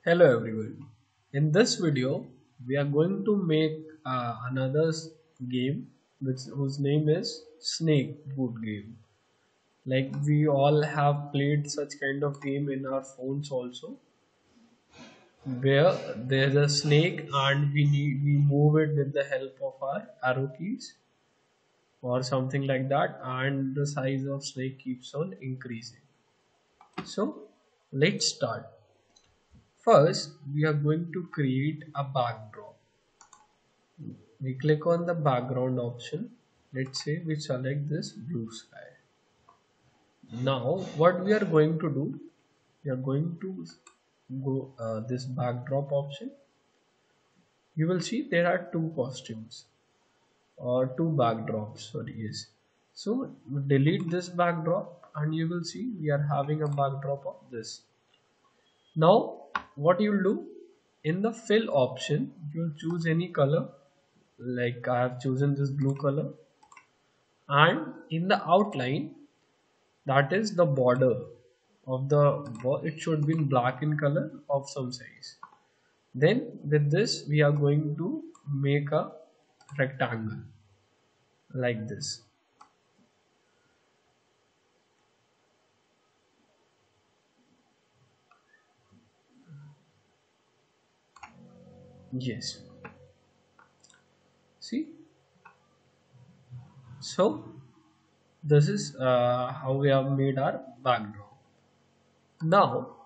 Hello everyone. In this video, we are going to make another game whose name is Snake Boot Game. Like we all have played such kind of game in our phones also, where there's a snake and we move it with the help of our arrow keys or something like that, and the size of snake keeps on increasing. So let's start. First, we are going to create a backdrop. We click on the background option. Let's say we select this blue sky. Now what we are going to do, we are going to go this backdrop option. You will see there are two costumes or two backdrops, sorry, yes. So delete this backdrop and you will see we are having a backdrop of this. Now what you will do, in the fill option you will choose any color, like I have chosen this blue color, and in the outline, that is the border of the wall, it should be in black in color of some size. Then with this we are going to make a rectangle like this. Yes, see, so this is how we have made our background. Now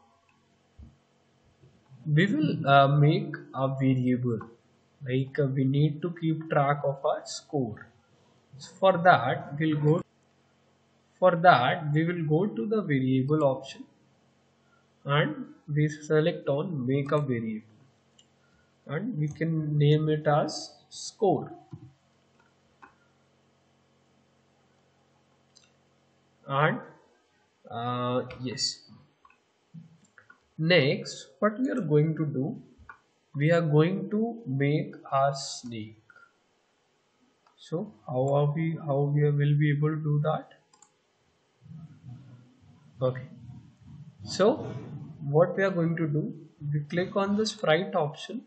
we will make a variable, like we need to keep track of our score. For that we will go to the variable option and we select on make a variable, and we can name it as score. And yes, next what we are going to do, we are going to make our snake. So how we will be able to do that? Okay, so what we are going to do, we click on the sprite option,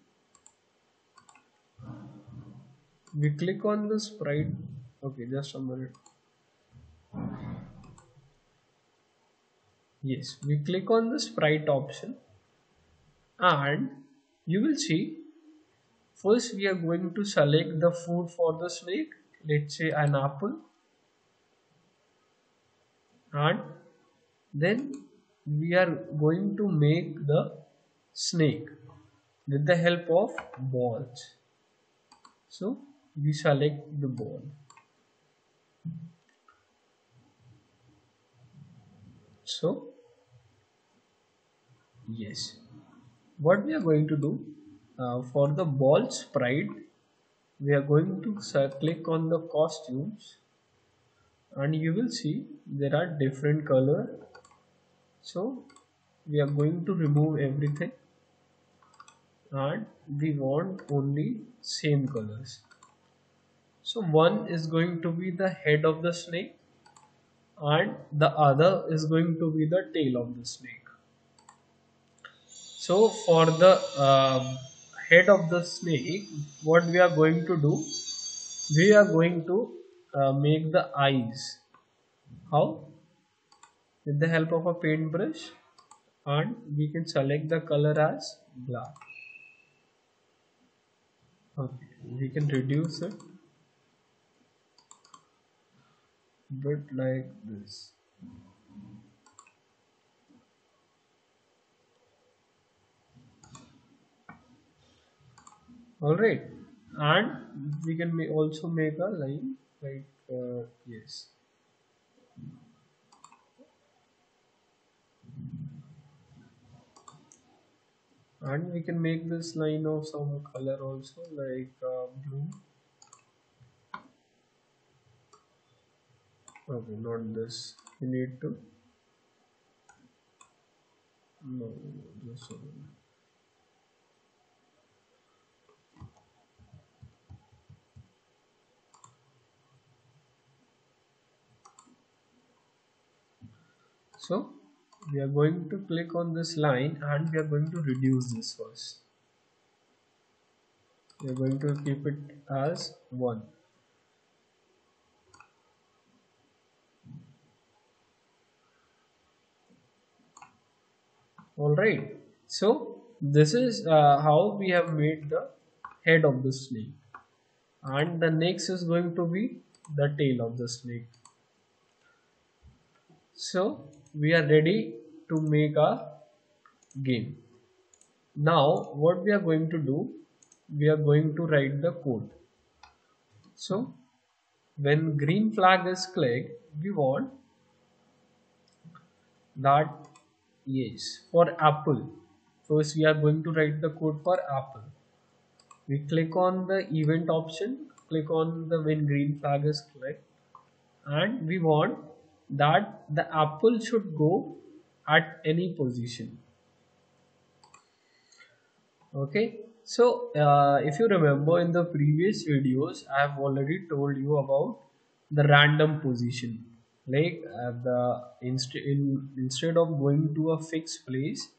we click on the sprite. Okay, just a minute. Yes, we click on the sprite option and you will see, first we are going to select the food for the snake, let's say an apple, and then we are going to make the snake with the help of balls. So we select the ball. So yes, what we are going to do, for the ball sprite, we are going to click on the costumes and you will see there are different color. So we are going to remove everything and we want only same colors. So one is going to be the head of the snake and the other is going to be the tail of the snake. So for the head of the snake, what we are going to do, we are going to make the eyes. How? With the help of a paintbrush, and we can select the color as black. Okay, we can reduce it bit like this. All right, and we can also make a line like yes, and we can make this line of some color also like blue. Okay, not this. We need to, no, this one. So we are going to click on this line and we are going to reduce this first. We are going to keep it as 1. Alright, so this is how we have made the head of the snake, and the next is going to be the tail of the snake. So we are ready to make a game. Now what we are going to do, we are going to write the code. So when green flag is clicked, we want that, yes, for apple. First we are going to write the code for apple. We click on the event option, click on the when green flag is clicked, and we want that the apple should go at any position. Okay, so if you remember in the previous videos, I have already told you about the random position. Like instead of going to a fixed place,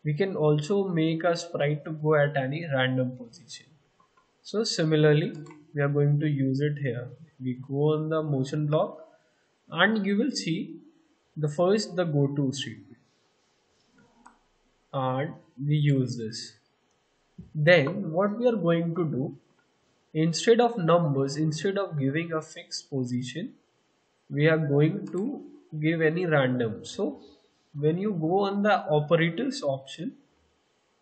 we can also make a sprite to go at any random position. So similarly, we are going to use it here. We go on the motion block and you will see the first the go to statement, and we use this. Then what we are going to do, instead of numbers, instead of giving a fixed position, we are going to give any random. So when you go on the operators option,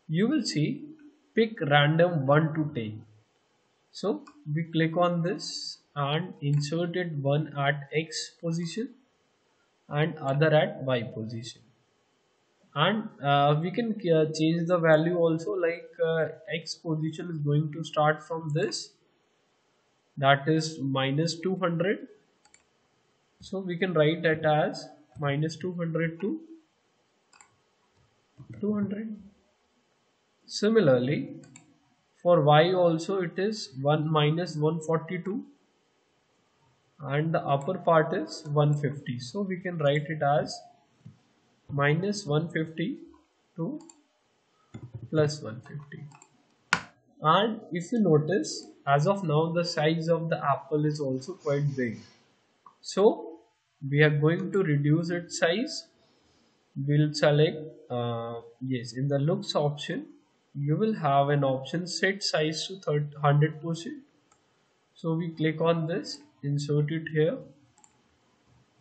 you will see pick random 1 to 10. So we click on this and insert it one at X position and other at Y position. And we can change the value also, like X position is going to start from this, that is minus 200. So we can write it as minus 200 to 200. Similarly, for Y also it is 1 minus 142 and the upper part is 150. So we can write it as minus 150 to plus 150. And if you notice, as of now the size of the apple is also quite big. So we are going to reduce its size. We'll select yes, in the looks option you will have an option set size to 100%. So we click on this, insert it here,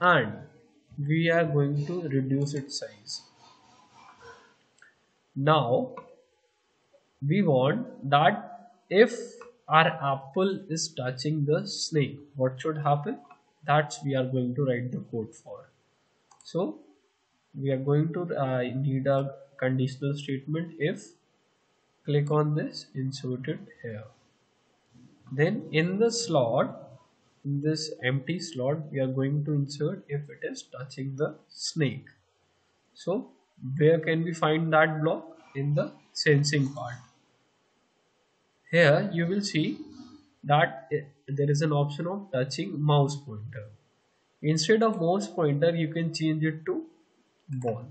and we are going to reduce its size. Now we want that if our apple is touching the snake, what should happen? That's we are going to write the code for. So we are going to need a conditional statement if. Click on this, insert it here. Then in the slot, in this empty slot, we are going to insert if it is touching the snake. So where can we find that block? In the sensing part. Here you will see that there is an option of touching mouse pointer. Instead of mouse pointer, you can change it to ball.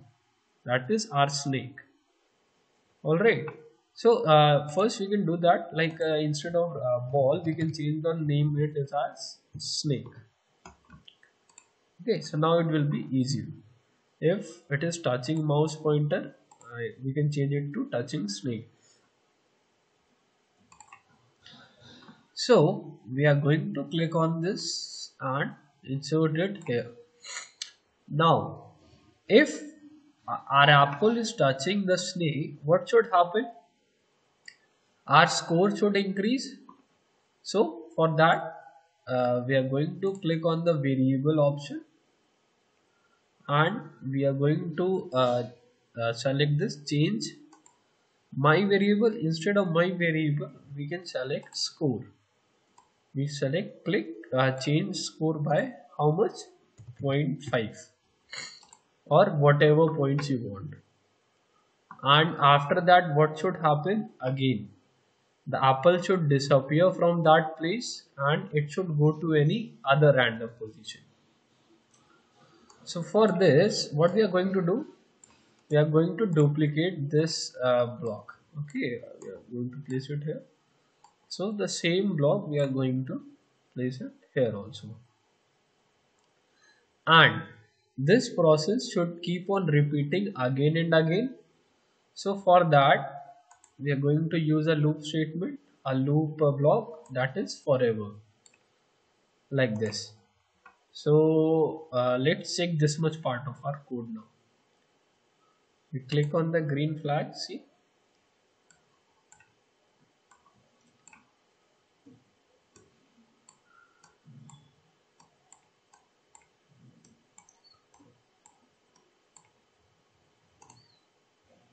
That is our snake. Alright. So first we can do that, like instead of ball, we can change the name it as snake. Okay, so now it will be easier. If it is touching mouse pointer, we can change it to touching snake. So we are going to click on this and insert it here. Now if our apple is touching the snake, what should happen? Our score should increase. So for that we are going to click on the variable option and we are going to select this change my variable. Instead of my variable, we can select score. We select click change score by how much? 0.5 or whatever points you want. And after that what should happen? Again the apple should disappear from that place and it should go to any other random position. So for this, what we are going to do, we are going to duplicate this block. Okay, we are going to place it here. So the same block we are going to place it here also. And this process should keep on repeating again and again. So for that, we are going to use a loop statement, a loop block that is forever, like this. So let's check this much part of our code now. We click on the green flag, see.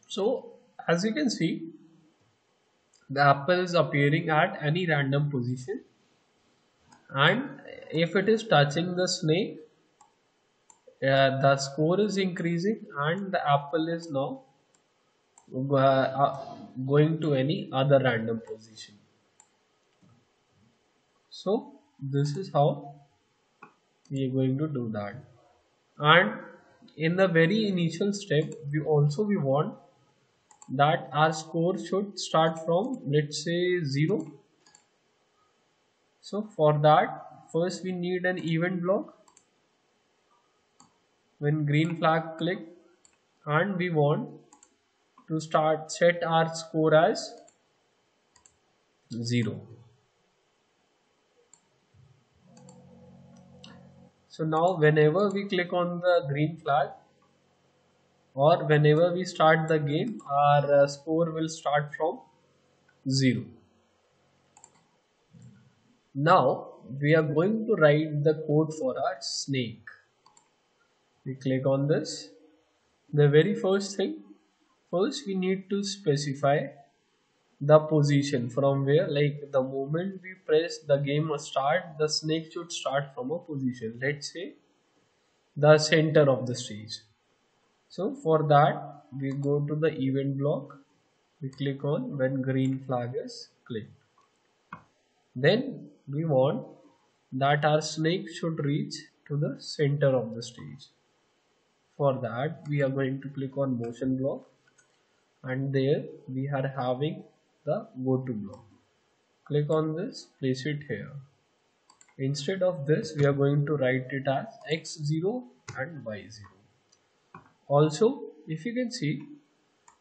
So as you can see, the apple is appearing at any random position, and if it is touching the snake, the score is increasing and the apple is now going to any other random position. So this is how we are going to do that. And in the very initial step, we want that our score should start from, let's say, 0. So for that, first we need an event block. When green flag click, and we want to start set our score as 0. So now whenever we click on the green flag, or whenever we start the game, our score will start from 0. Now we are going to write the code for our snake. We click on this. The very first thing, first we need to specify the position from where, like the moment we press the game start, the snake should start from a position, let's say the center of the stage. So for that, we go to the event block, we click on when green flag is clicked. Then we want that our snake should reach to the center of the stage. For that, we are going to click on motion block, and there we are having the go to block. Click on this, place it here. Instead of this, we are going to write it as x0 and y0. Also, if you can see,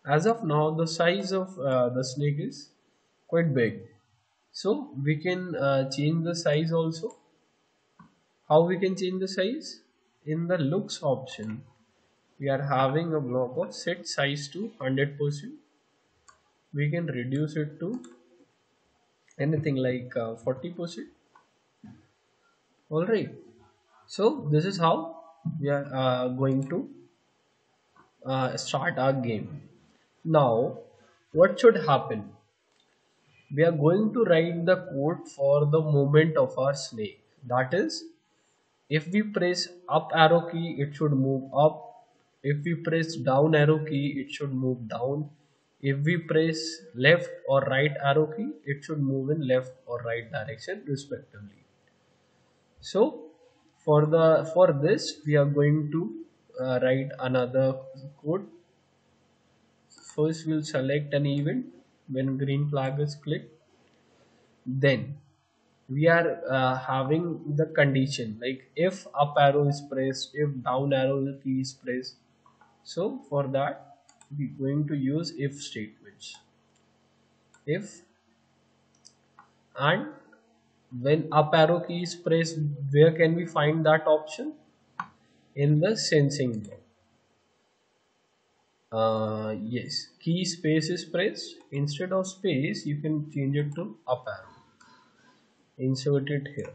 as of now the size of the snake is quite big, so we can change the size also. How we can change the size? In the looks option, we are having a block of set size to 100%. We can reduce it to anything like 40%. All right, so this is how we are going to start our game. Now what should happen? We are going to write the code for the movement of our snake. That is, if we press up arrow key, it should move up. If we press down arrow key, it should move down. If we press left or right arrow key, it should move in left or right direction respectively. So for this we are going to write another code. First we'll select an event when green flag is clicked. Then we are having the condition, like if up arrow is pressed, if down arrow key is pressed. So for that we're going to use if statements. If, and when up arrow key is pressed, where can we find that option? In the sensing block. Yes, key space is pressed. Instead of space, you can change it to up arrow. Insert it here.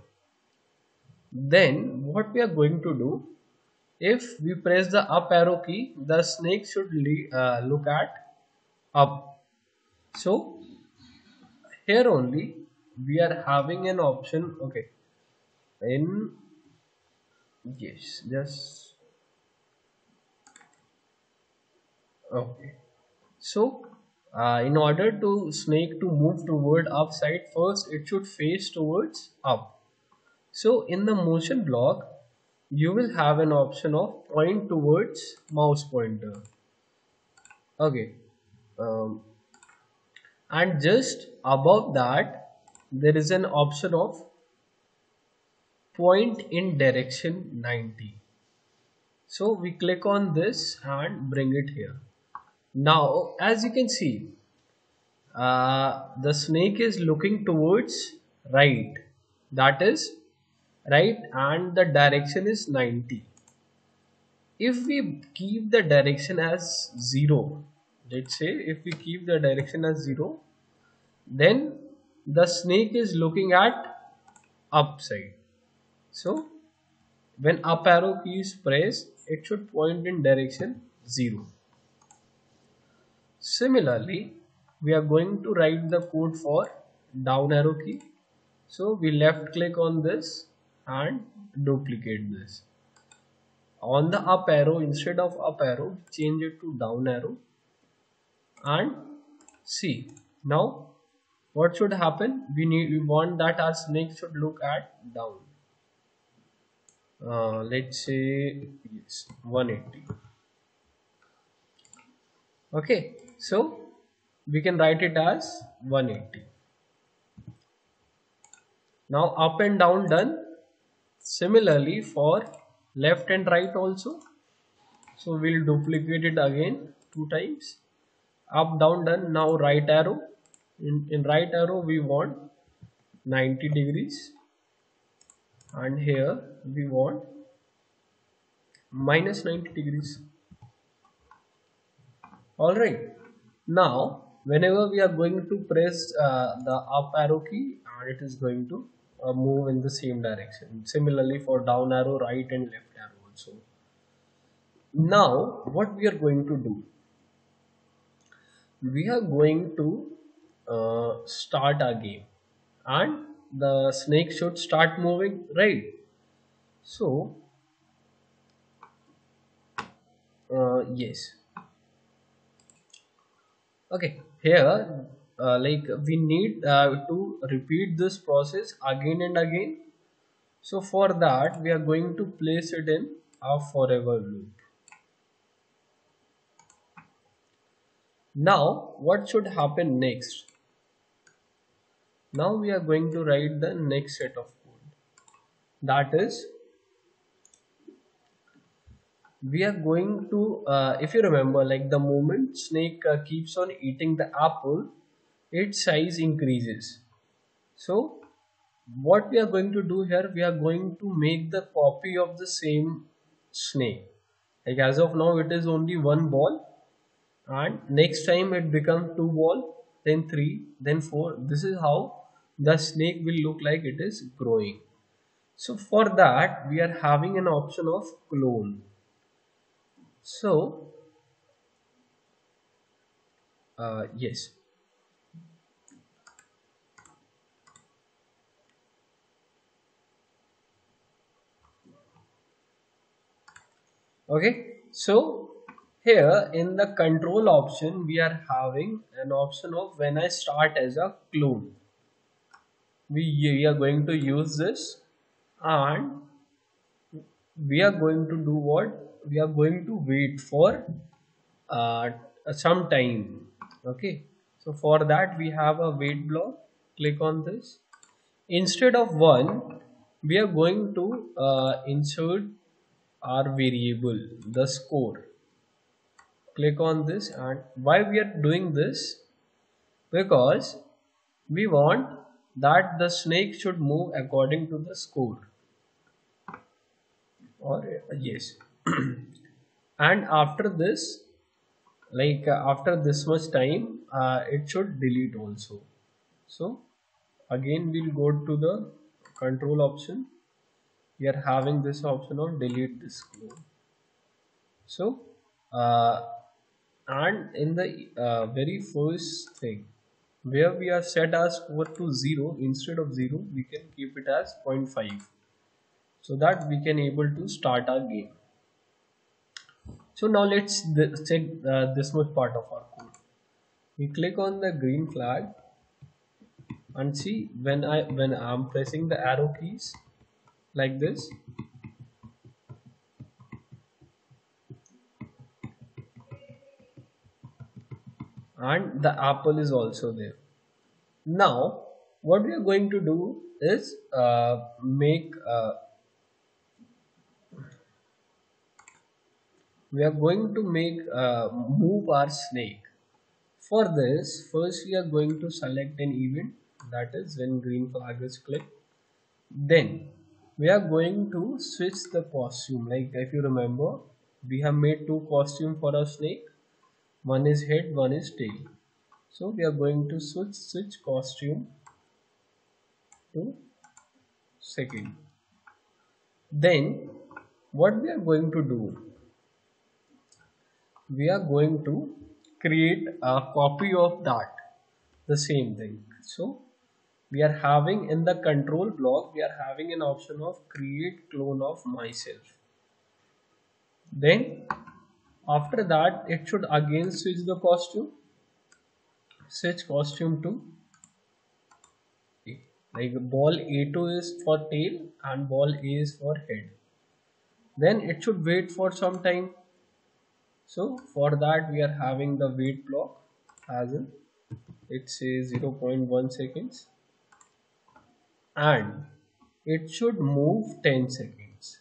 Then what we are going to do, if we press the up arrow key, the snake should look at up. So here only we are having an option. Okay, in, yes, just okay. So in order to snake to move toward upside, first it should face towards up. So in the motion block, you will have an option of point towards mouse pointer. Okay. um, and just above that there is an option of point in direction 90. So we click on this and bring it here. Now as you can see, the snake is looking towards right, that is right, and the direction is 90. If we keep the direction as 0, let's say if we keep the direction as 0, then the snake is looking at upside. So when up arrow key is pressed, it should point in direction 0. Similarly, we are going to write the code for down arrow key. So we left click on this and duplicate this. On the up arrow, instead of up arrow, change it to down arrow and see. Now what should happen? We want that our snake should look at down. Let's say yes, 180. Okay, so we can write it as 180. Now up and down done. Similarly for left and right also. So we'll duplicate it again 2 times. Up down done. Now right arrow. In right arrow we want 90 degrees, and here we want minus 90 degrees. Alright. Now whenever we are going to press the up arrow key, and it is going to move in the same direction. Similarly for down arrow, right and left arrow also. Now what we are going to do, we are going to start our game, and the snake should start moving, right? So yes. Okay, here like we need to repeat this process again and again. So for that we are going to place it in a forever loop. Now what should happen next? Now we are going to write the next set of code. That is, we are going to if you remember, like the moment snake keeps on eating the apple, its size increases. So what we are going to do here, we are going to make the copy of the same snake. Like as of now it is only one ball, and next time it becomes two ball, then three, then four. This is how the snake will look like it is growing. So for that we are having an option of clone. So yes. Okay, so here in the control option we are having an option of when I start as a clone. We are going to use this, and we are going to do what? We are going to wait for uh, some time. Okay, so for that we have a wait block. Click on this. Instead of 1, we are going to insert our variable, the score. Click on this. And why we are doing this? Because we want that the snake should move according to the score, or yes. And after this, like after this much time, it should delete also. So again we'll go to the control option. We are having this option of delete this clone. So uh, and in the very first thing, where we have set our score to 0, instead of 0 we can keep it as 0.5, so that we can able to start our game. So now let's check this much part of our code. We click on the green flag and see, when I'm pressing the arrow keys like this, and the apple is also there. Now what we are going to do is make we are going to make move our snake. For this, first we are going to select an event, that is when green flag is clicked. Then we are going to switch the costume. Like if you remember, we have made two costumes for a snake. One is head, one is tail. So we are going to switch costume to second. Then what we are going to do, we are going to create a copy of that, the same thing. So we are having in the control block, we are having an option of create clone of myself. Then after that, it should again switch the costume, switch costume to A. Like ball A2 is for tail and ball A is for head. Then it should wait for some time. So for that we are having the wait block, as in it says 0.1 seconds, and it should move 10 seconds.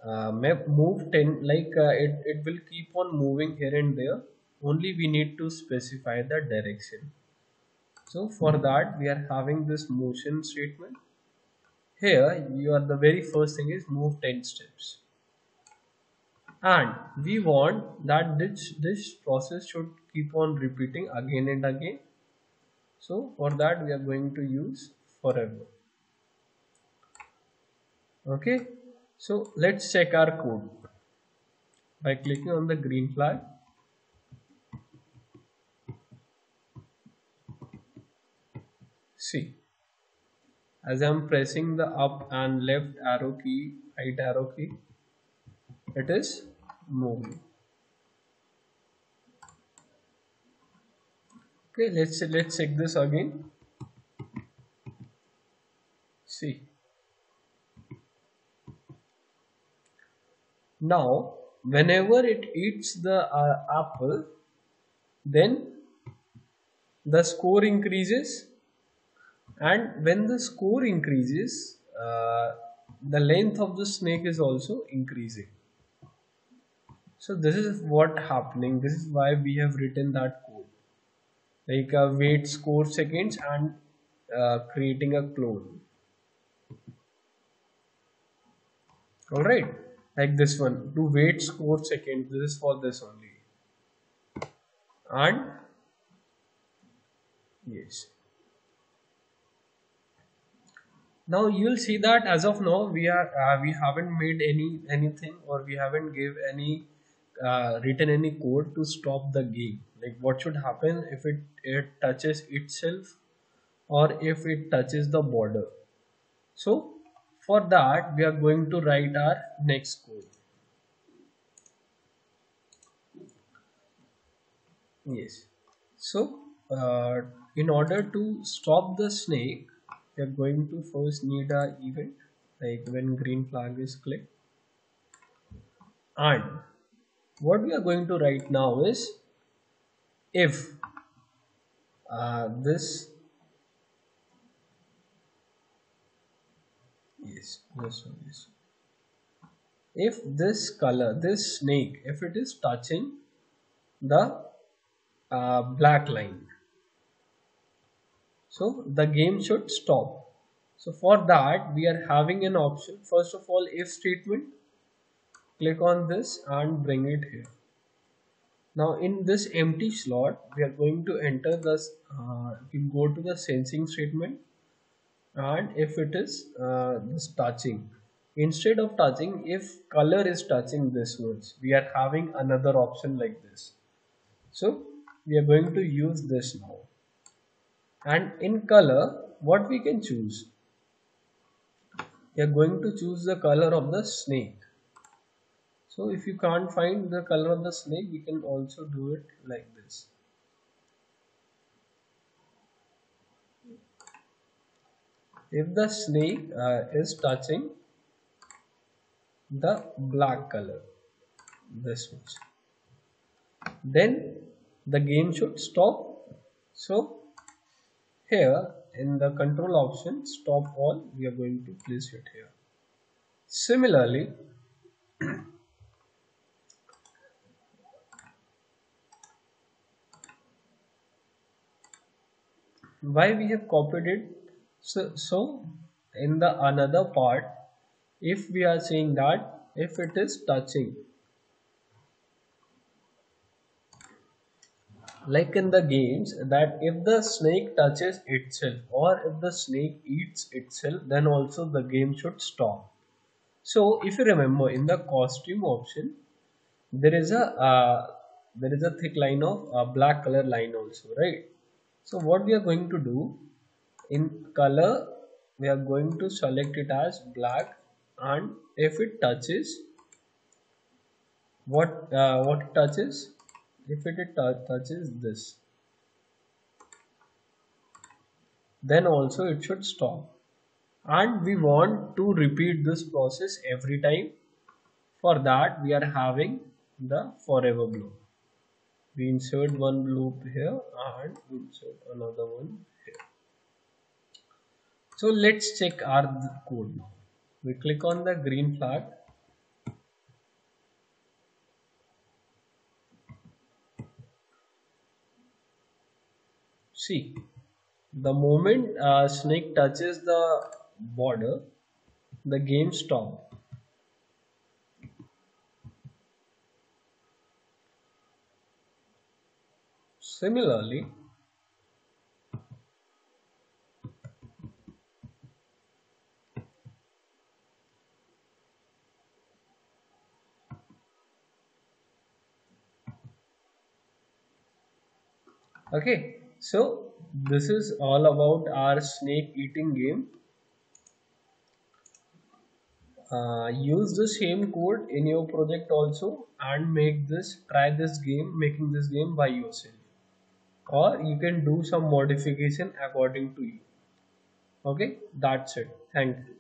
Move 10, like it will keep on moving here and there, only we need to specify the direction. So for that we are having this motion statement. Here you are, the very first thing is move 10 steps, and we want that this process should keep on repeating again and again. So for that we are going to use forever. Okay, so let's check our code by clicking on the green flag. See, as I am pressing the up and left arrow key, right arrow key, it is moving. Okay, let's check this again. See, now whenever it eats the apple, then the score increases, and when the score increases, the length of the snake is also increasing. So this is what happening. This is why we have written that code, like wait score seconds and creating a clone. All right, like this one, to wait score seconds. This is for this only, and yes. Now you'll see that as of now we haven't made anything, or we haven't give any written any code to stop the game. Like what should happen if it touches itself, or if it touches the border. So for that we are going to write our next code. Yes. So in order to stop the snake, we are going to first need a event, like when green flag is clicked. And what we are going to write now is, if this yes this one is, if this color, this snake, if it is touching the black line, so the game should stop. So for that we are having an option. First of all, if statement, click on this and bring it here. Now in this empty slot we are going to enter this, you go to the sensing statement, and if it is this touching, instead of touching, if color is touching this words, we are having another option like this. So we are going to use this now, and in color what we can choose, we are going to choose the color of the snake. So if you can't find the color of the snake, we can also do it like this. If the snake is touching the black color, this much, then the game should stop. So here in the control option, stop all, we are going to place it here. Similarly, why we have copied it? So in the another part, if we are saying that if it is touching, like in the games, that if the snake touches itself or if the snake eats itself, then also the game should stop. So if you remember in the costume option, there is a thick line of black color line also, right? So what we are going to do, in color we are going to select it as black, and if it touches, what it touches, if it touches this, then also it should stop. And we want to repeat this process every time. For that we are having the forever loop. We insert one loop here and insert another one here. So let's check our code now. We click on the green flag. See, the moment snake touches the border, the game stops. Similarly, okay, so this is all about our snake eating game. Use the same code in your project also and try this game, making this game by yourself, or you can do some modification according to you. Okay, that's it. Thank you.